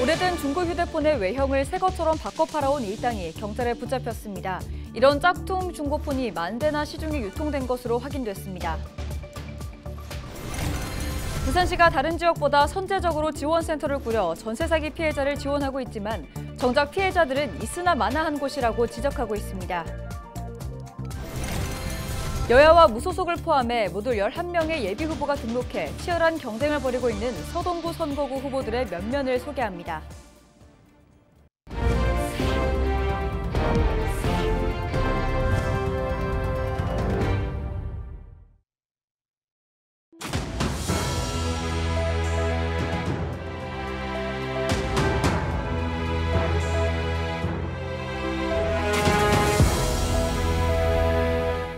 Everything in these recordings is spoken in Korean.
오래된 중고 휴대폰의 외형을 새 것처럼 바꿔 팔아온 일당이 경찰에 붙잡혔습니다. 이런 짝퉁 중고폰이 10,000대나 시중에 유통된 것으로 확인됐습니다. 부산시가 다른 지역보다 선제적으로 지원센터를 꾸려 전세 사기 피해자를 지원하고 있지만 정작 피해자들은 있으나 마나한 곳이라고 지적하고 있습니다. 여야와 무소속을 포함해 모두 11명의 예비후보가 등록해 치열한 경쟁을 벌이고 있는 서동구 선거구 후보들의 면면을 소개합니다.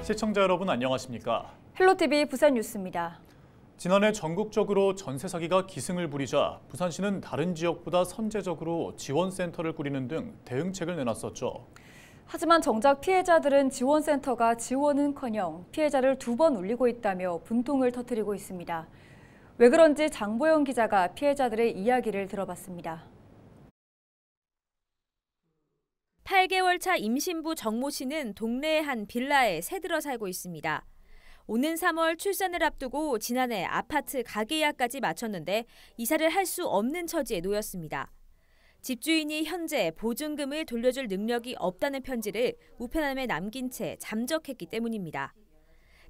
시청자 여러분 안녕하십니까? 헬로티비 부산 뉴스입니다. 지난해 전국적으로 전세 사기가 기승을 부리자 부산시는 다른 지역보다 선제적으로 지원센터를 꾸리는 등 대응책을 내놨었죠. 하지만 정작 피해자들은 지원센터가 지원은커녕 피해자를 2번 울리고 있다며 분통을 터뜨리고 있습니다. 왜 그런지 장보영 기자가 피해자들의 이야기를 들어봤습니다. 8개월 차 임신부 정모 씨는 동네의 한 빌라에 새들어 살고 있습니다. 오는 3월 출산을 앞두고 지난해 아파트 가계약까지 마쳤는데 이사를 할 수 없는 처지에 놓였습니다. 집주인이 현재 보증금을 돌려줄 능력이 없다는 편지를 우편함에 남긴 채 잠적했기 때문입니다.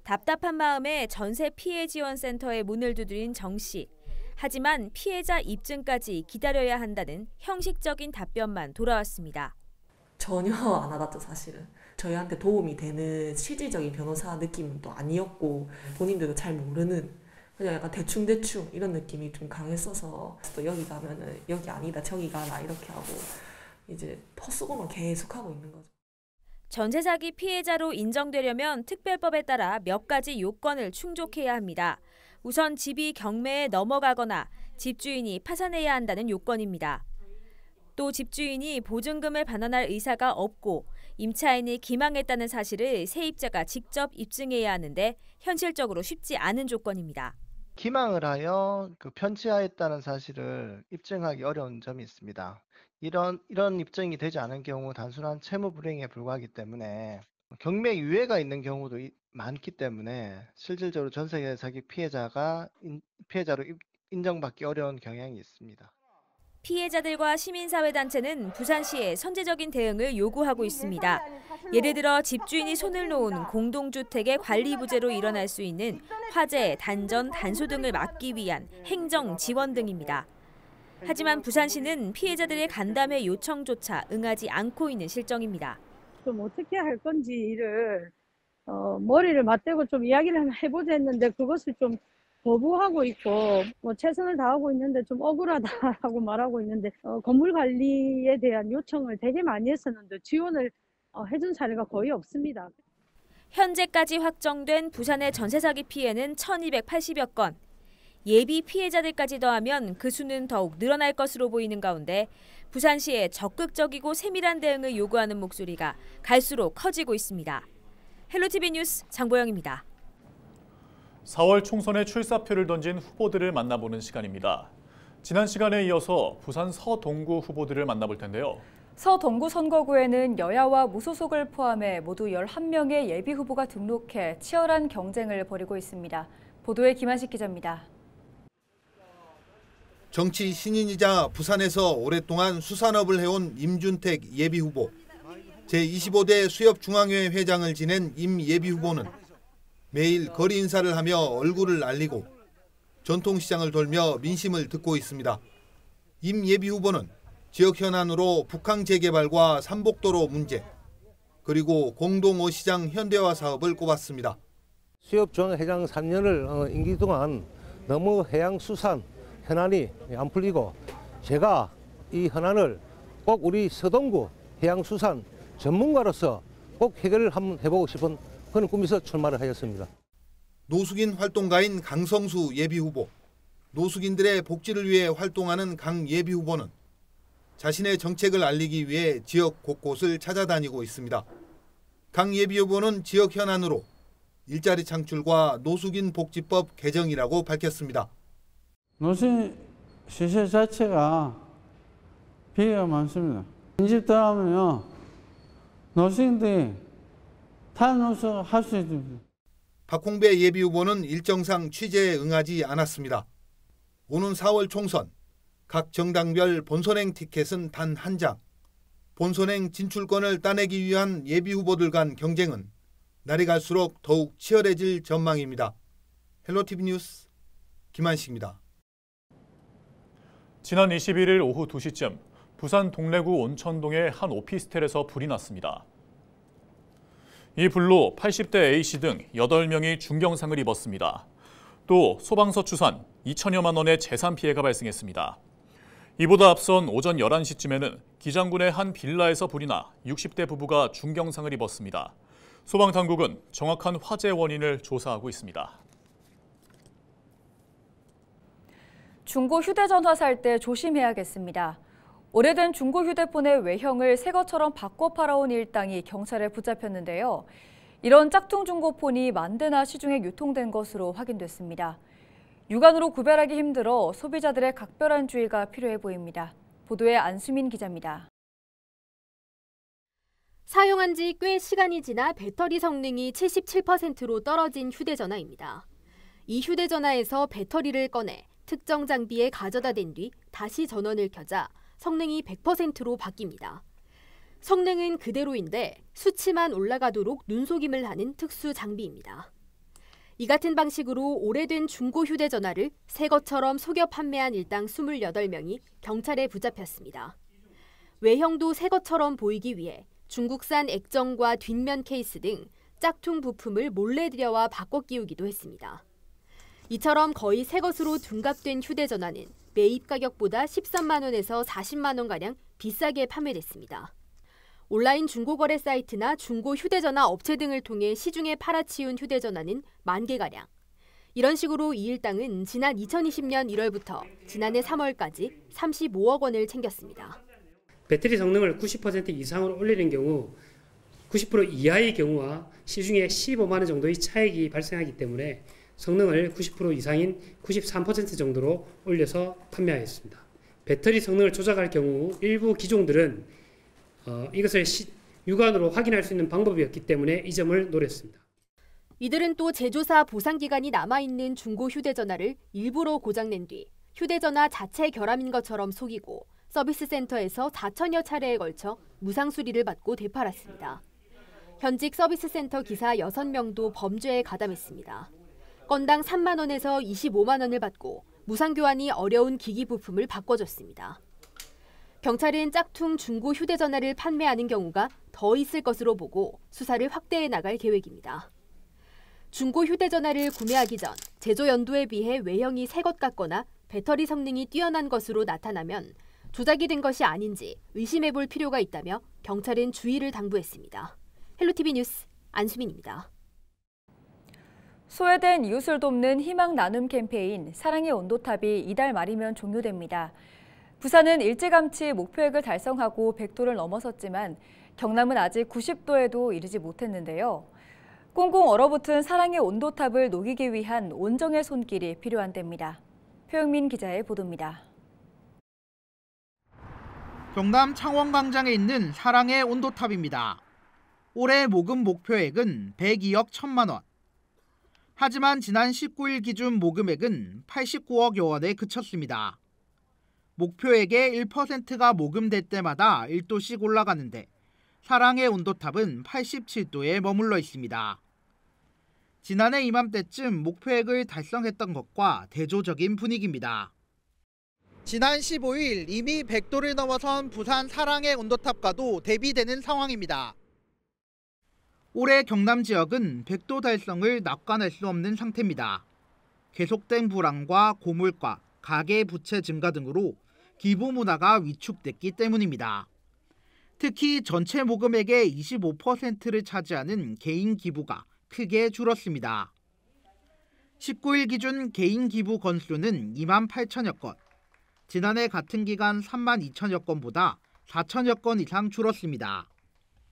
답답한 마음에 전세 피해 지원센터에 문을 두드린 정 씨. 하지만 피해자 입증까지 기다려야 한다는 형식적인 답변만 돌아왔습니다. 전혀 안 와닿죠, 사실은. 저희한테 도움이 되는 실질적인 변호사 느낌은 또 아니었고 본인들도 잘 모르는 그냥 약간 대충대충 이런 느낌이 좀 강했어서 또 여기 가면은 여기 아니다 저기 가라 이렇게 하고 이제 헛수고만 계속 하고 있는 거죠. 전세 사기 피해자로 인정되려면 특별법에 따라 몇 가지 요건을 충족해야 합니다. 우선 집이 경매에 넘어가거나 집주인이 파산해야 한다는 요건입니다. 또 집주인이 보증금을 반환할 의사가 없고 임차인이 기망했다는 사실을 세입자가 직접 입증해야 하는데 현실적으로 쉽지 않은 조건입니다. 기망을 하여 편취하였다는 사실을 입증하기 어려운 점이 있습니다. 이런 입증이 되지 않은 경우 단순한 채무 불이행에 불과하기 때문에 경매 유예가 있는 경우도 많기 때문에 실질적으로 전세 사기 피해자로 인정받기 어려운 경향이 있습니다. 피해자들과 시민사회단체는 부산시에 선제적인 대응을 요구하고 있습니다. 예를 들어 집주인이 손을 놓은 공동주택의 관리 부재로 일어날 수 있는 화재, 단전, 단소 등을 막기 위한 행정 지원 등입니다. 하지만 부산시는 피해자들의 간담회 요청조차 응하지 않고 있는 실정입니다. 좀 어떻게 할 건지를 머리를 맞대고 좀 이야기를 한번 해보자 했는데 그것을 좀 거부하고 있고 최선을 다하고 있는데 좀 억울하다라고 말하고 있는데 건물 관리에 대한 요청을 되게 많이 했었는데 지원을 해준 사례가 거의 없습니다. 현재까지 확정된 부산의 전세 사기 피해는 1,280여 건. 예비 피해자들까지 더하면 그 수는 더욱 늘어날 것으로 보이는 가운데 부산시의 적극적이고 세밀한 대응을 요구하는 목소리가 갈수록 커지고 있습니다. 헬로티비 뉴스 장보영입니다. 4월 총선에 출사표를 던진 후보들을 만나보는 시간입니다. 지난 시간에 이어서 부산 서동구 후보들을 만나볼 텐데요. 서동구 선거구에는 여야와 무소속을 포함해 모두 11명의 예비후보가 등록해 치열한 경쟁을 벌이고 있습니다. 보도에 김한식 기자입니다. 정치 신인이자 부산에서 오랫동안 수산업을 해온 임준택 예비후보. 제25대 수협중앙회 회장을 지낸 임 예비후보는 매일 거리 인사를 하며 얼굴을 알리고 전통시장을 돌며 민심을 듣고 있습니다. 임 예비후보는 지역 현안으로 북항 재개발과 삼복도로 문제, 그리고 공동어시장 현대화 사업을 꼽았습니다. 수협중앙회장 3년을 임기 동안 너무 해양수산 현안이 안 풀리고 제가 이 현안을 꼭 우리 서동구 해양수산 전문가로서 꼭 해결을 한번 해보고 싶은 그런 꿈에서 출마를 하였습니다. 노숙인 활동가인 강성수 예비후보. 노숙인들의 복지를 위해 활동하는 강 예비후보는 자신의 정책을 알리기 위해 지역 곳곳을 찾아다니고 있습니다. 강 예비후보는 지역 현안으로 일자리 창출과 노숙인 복지법 개정이라고 밝혔습니다. 노숙인 시세 자체가 비리가 많습니다. 인집 들어가면요, 노숙인들이 탈노숙 할 수 있습니다. 박홍배 예비후보는 일정상 취재에 응하지 않았습니다. 오는 4월 총선, 각 정당별 본선행 티켓은 단 한 장. 본선행 진출권을 따내기 위한 예비후보들 간 경쟁은 날이 갈수록 더욱 치열해질 전망입니다. 헬로티비 뉴스 김한식입니다. 지난 21일 오후 2시쯤 부산 동래구 온천동의 한 오피스텔에서 불이 났습니다. 이 불로 80대 A씨 등 8명이 중경상을 입었습니다. 또 소방서 추산 2천여만 원의 재산 피해가 발생했습니다. 이보다 앞선 오전 11시쯤에는 기장군의 한 빌라에서 불이 나 60대 부부가 중경상을 입었습니다. 소방당국은 정확한 화재 원인을 조사하고 있습니다. 중고 휴대전화 살 때 조심해야겠습니다. 오래된 중고 휴대폰의 외형을 새 것처럼 바꿔 팔아온 일당이 경찰에 붙잡혔는데요. 이런 짝퉁 중고폰이 만대나 시중에 유통된 것으로 확인됐습니다. 육안으로 구별하기 힘들어 소비자들의 각별한 주의가 필요해 보입니다. 보도에 안수민 기자입니다. 사용한 지 꽤 시간이 지나 배터리 성능이 77%로 떨어진 휴대전화입니다. 이 휴대전화에서 배터리를 꺼내 특정 장비에 가져다 댄 뒤 다시 전원을 켜자 성능이 100%로 바뀝니다. 성능은 그대로인데 수치만 올라가도록 눈속임을 하는 특수 장비입니다. 이 같은 방식으로 오래된 중고 휴대전화를 새 것처럼 속여 판매한 일당 28명이 경찰에 붙잡혔습니다. 외형도 새 것처럼 보이기 위해 중국산 액정과 뒷면 케이스 등 짝퉁 부품을 몰래 들여와 바꿔 끼우기도 했습니다. 이처럼 거의 새 것으로 둔갑된 휴대전화는 매입 가격보다 13만 원에서 40만 원가량 비싸게 판매됐습니다. 온라인 중고거래 사이트나 중고 휴대전화 업체 등을 통해 시중에 팔아치운 휴대전화는 10,000개가량. 이런 식으로 이 일당은 지난 2020년 1월부터 지난해 3월까지 35억 원을 챙겼습니다. 배터리 성능을 90% 이상으로 올리는 경우 90% 이하의 경우와 시중에 15만 원 정도의 차익이 발생하기 때문에 성능을 90% 이상인 93% 정도로 올려서 판매하였습니다. 배터리 성능을 조작할 경우 일부 기종들은 이것을 육안으로 확인할 수 있는 방법이었기 때문에 이 점을 노렸습니다. 이들은 또 제조사 보상기간이 남아있는 중고 휴대전화를 일부러 고장낸 뒤 휴대전화 자체 결함인 것처럼 속이고 서비스 센터에서 4천여 차례에 걸쳐 무상 수리를 받고 되팔았습니다. 현직 서비스 센터 기사 6명도 범죄에 가담했습니다. 건당 3만 원에서 25만 원을 받고 무상 교환이 어려운 기기 부품을 바꿔줬습니다. 경찰은 짝퉁 중고 휴대전화를 판매하는 경우가 더 있을 것으로 보고 수사를 확대해 나갈 계획입니다. 중고 휴대전화를 구매하기 전 제조 연도에 비해 외형이 새 것 같거나 배터리 성능이 뛰어난 것으로 나타나면 조작이 된 것이 아닌지 의심해 볼 필요가 있다며 경찰은 주의를 당부했습니다. 헬로티비 뉴스 안수민입니다. 소외된 이웃을 돕는 희망 나눔 캠페인 사랑의 온도탑이 이달 말이면 종료됩니다. 부산은 일찌감치 목표액을 달성하고 100도를 넘어섰지만 경남은 아직 90도에도 이르지 못했는데요. 꽁꽁 얼어붙은 사랑의 온도탑을 녹이기 위한 온정의 손길이 필요한 때입니다. 표영민 기자의 보도입니다. 경남 창원광장에 있는 사랑의 온도탑입니다. 올해 모금 목표액은 102억 1천만 원. 하지만 지난 19일 기준 모금액은 89억여 원에 그쳤습니다. 목표액의 1%가 모금될 때마다 1도씩 올라가는데 사랑의 온도탑은 87도에 머물러 있습니다. 지난해 이맘때쯤 목표액을 달성했던 것과 대조적인 분위기입니다. 지난 15일 이미 100도를 넘어선 부산 사랑의 온도탑과도 대비되는 상황입니다. 올해 경남 지역은 100도 달성을 낙관할 수 없는 상태입니다. 계속된 불황과 고물가, 가계 부채 증가 등으로 기부 문화가 위축됐기 때문입니다. 특히 전체 모금액의 25%를 차지하는 개인 기부가 크게 줄었습니다. 19일 기준 개인 기부 건수는 2만 8천여 건, 지난해 같은 기간 3만 2천여 건보다 4천여 건 이상 줄었습니다.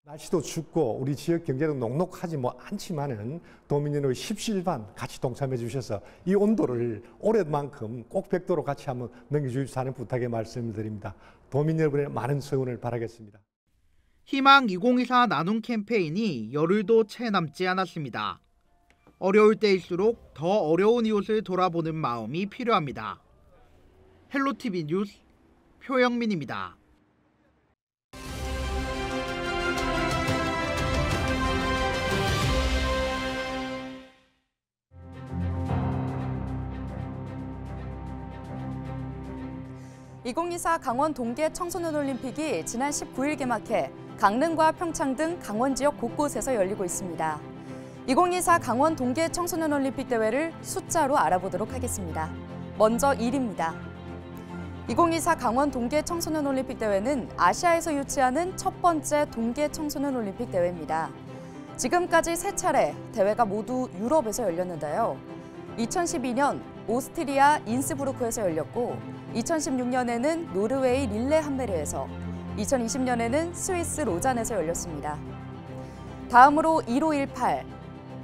날씨도 춥고 우리 지역 경제도 녹록하지 않지만은 도민연의 십시일반 같이 동참해 주셔서 이 온도를 올해만큼 꼭 100도로 같이 한번 넘겨주십사 하는 부탁의 말씀을 드립니다. 도민 여러분의 많은 성원을 바라겠습니다. 희망 2024 나눔 캠페인이 열흘도 채 남지 않았습니다. 어려울 때일수록 더 어려운 이웃을 돌아보는 마음이 필요합니다. 헬로티비 뉴스 표영민입니다. (2024) 강원 동계 청소년 올림픽이 지난 19일 개막해 강릉과 평창 등 강원 지역 곳곳에서 열리고 있습니다. 2024 강원 동계 청소년 올림픽 대회를 숫자로 알아보도록 하겠습니다. 먼저 1위입니다. 2024 강원 동계 청소년 올림픽 대회는 아시아에서 유치하는 첫 번째 동계 청소년 올림픽 대회입니다. 지금까지 3차례 대회가 모두 유럽에서 열렸는데요. 2012년 오스트리아 인스부르크에서 열렸고 2016년에는 노르웨이 릴레함메르에서 2020년에는 스위스 로잔에서 열렸습니다. 다음으로 1518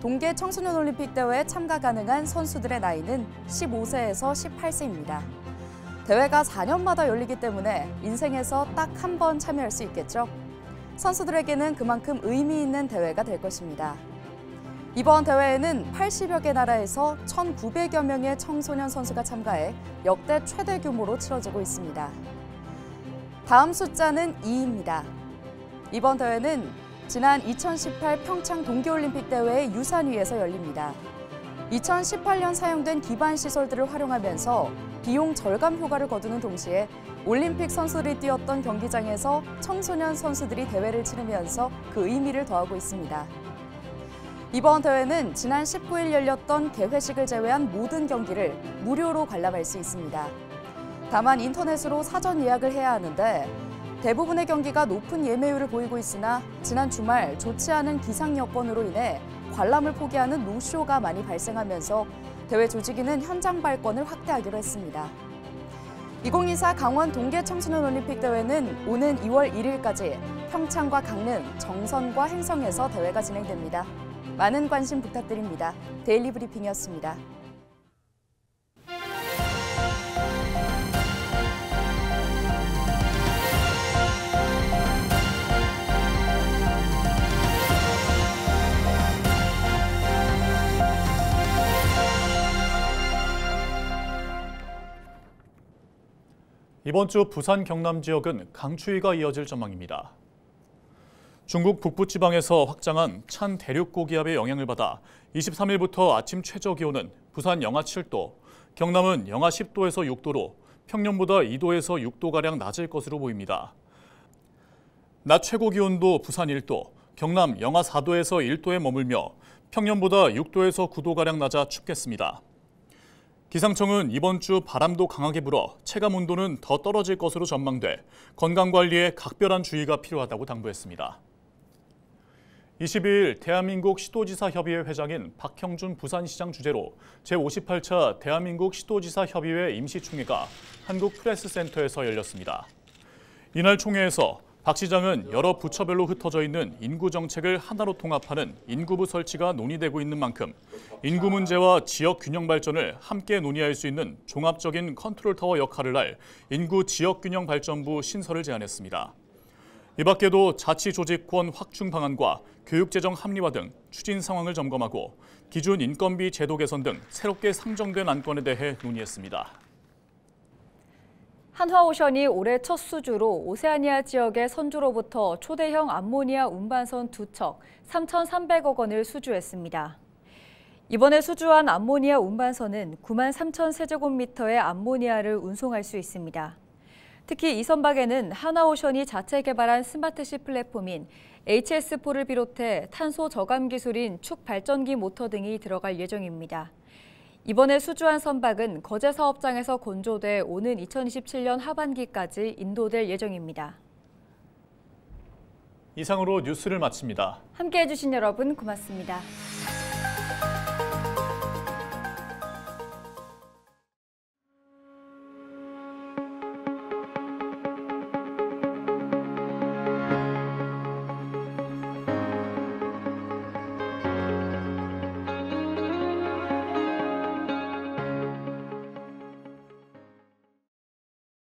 동계 청소년 올림픽 대회에 참가 가능한 선수들의 나이는 15세에서 18세입니다. 대회가 4년마다 열리기 때문에 인생에서 딱 한 번 참여할 수 있겠죠. 선수들에게는 그만큼 의미 있는 대회가 될 것입니다. 이번 대회에는 80여 개 나라에서 1,900여 명의 청소년 선수가 참가해 역대 최대 규모로 치러지고 있습니다. 다음 숫자는 2입니다. 이번 대회는 지난 2018 평창 동계올림픽 대회의 유산 위에서 열립니다. 2018년 사용된 기반 시설들을 활용하면서 비용 절감 효과를 거두는 동시에 올림픽 선수들이 뛰었던 경기장에서 청소년 선수들이 대회를 치르면서 그 의미를 더하고 있습니다. 이번 대회는 지난 19일 열렸던 개회식을 제외한 모든 경기를 무료로 관람할 수 있습니다. 다만 인터넷으로 사전 예약을 해야 하는데 대부분의 경기가 높은 예매율을 보이고 있으나 지난 주말 좋지 않은 기상 여건으로 인해 관람을 포기하는 노쇼가 많이 발생하면서 대회 조직위는 현장 발권을 확대하기로 했습니다. 2024 강원 동계 청소년 올림픽 대회는 오는 2월 1일까지 평창과 강릉, 정선과 행성에서 대회가 진행됩니다. 많은 관심 부탁드립니다. 데일리 브리핑이었습니다. 이번 주 부산 경남 지역은 강추위가 이어질 전망입니다. 중국 북부지방에서 확장한 찬 대륙 고기압의 영향을 받아 23일부터 아침 최저 기온은 부산 영하 7도, 경남은 영하 10도에서 6도로 평년보다 2도에서 6도가량 낮을 것으로 보입니다. 낮 최고 기온도 부산 1도, 경남 영하 4도에서 1도에 머물며 평년보다 6도에서 9도가량 낮아 춥겠습니다. 기상청은 이번 주 바람도 강하게 불어 체감 온도는 더 떨어질 것으로 전망돼 건강관리에 각별한 주의가 필요하다고 당부했습니다. 22일 대한민국 시도지사 협의회 회장인 박형준 부산시장 주재로 제58차 대한민국 시도지사 협의회 임시총회가 한국프레스센터에서 열렸습니다. 이날 총회에서 박 시장은 여러 부처별로 흩어져 있는 인구 정책을 하나로 통합하는 인구부 설치가 논의되고 있는 만큼 인구 문제와 지역 균형 발전을 함께 논의할 수 있는 종합적인 컨트롤타워 역할을 할 인구 지역균형 발전부 신설을 제안했습니다. 이 밖에도 자치조직권 확충 방안과 교육재정 합리화 등 추진 상황을 점검하고 기준 인건비 제도 개선 등 새롭게 상정된 안건에 대해 논의했습니다. 한화오션이 올해 첫 수주로 오세아니아 지역의 선주로부터 초대형 암모니아 운반선 2척 3,300억 원을 수주했습니다. 이번에 수주한 암모니아 운반선은 9만 3천 세제곱미터의 암모니아를 운송할 수 있습니다. 특히 이 선박에는 한화오션이 자체 개발한 스마트시 플랫폼인 HS4를 비롯해 탄소 저감 기술인 축 발전기 모터 등이 들어갈 예정입니다. 이번에 수주한 선박은 거제 사업장에서 건조돼 오는 2027년 하반기까지 인도될 예정입니다. 이상으로 뉴스를 마칩니다. 함께해 주신 여러분 고맙습니다.